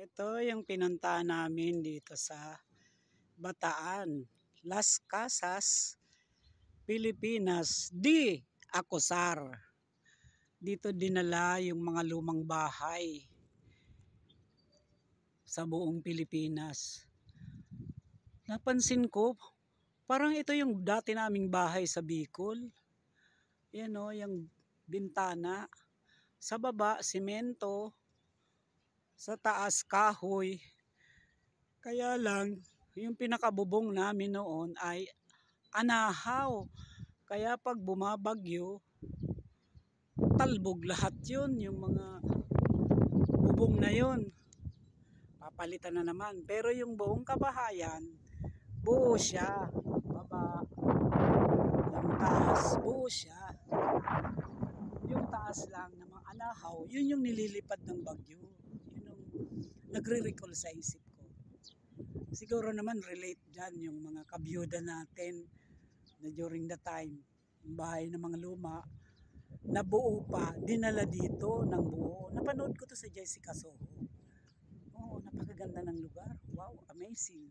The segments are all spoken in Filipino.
Ito yung pinuntahan namin dito sa Bataan, Las Casas, Pilipinas, di Acosar. Dito dinala yung mga lumang bahay sa buong Pilipinas. Napansin ko, parang ito yung dati naming bahay sa Bicol. Yan o, yung bintana. Sa baba, simento. Sa taas, kahoy. Kaya lang, yung pinakabubong namin noon ay anahaw. Kaya pag bumabagyo, talbog lahat yun, yung mga bubong na yun. Papalitan na naman. Pero yung buong kabahayan, buo siya. Baba, yung taas, buo siya. Yung taas lang ng mga anahaw, yun yung nililipad ng bagyo. Yun yung nagre-recall sa isip ko. Siguro naman relate dyan yung mga kabyuda natin na during the time, yung bahay ng mga luma, na buo pa, dinala dito ng buo. Napanood ko to sa Jessica Soho. Oo, napakaganda ng lugar. Wow, amazing.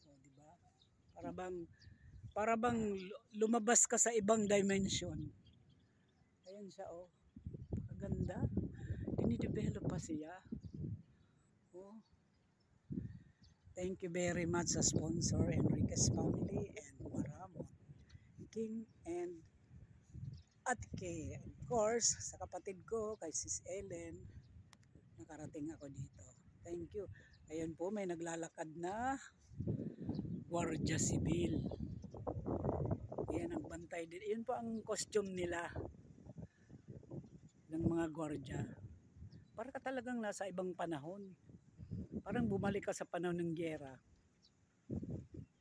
So, diba? Para bang lumabas ka sa ibang dimension. Ayan siya, oh. Napakaganda. Dinidevelop pa siya. Oh. Thank you very much sa sponsor, Enriquez Family and Maramot, King and Atke. Of course, sa kapatid ko, kay Sis Ellen, nakarating ako dito. Thank you. Ayun po, may naglalakad na Guardia Civil. Yan ang bantay din. Yun po ang costume nila ng mga gwardiya. Para ka talagang nasa ibang panahon. Parang bumalik ka sa panahon ng giyera.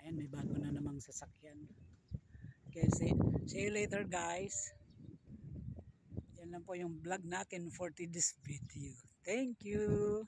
Ayan, may bago na namang sasakyan. Okay, see you later guys. Yan lang po yung vlog natin for today's video. Thank you.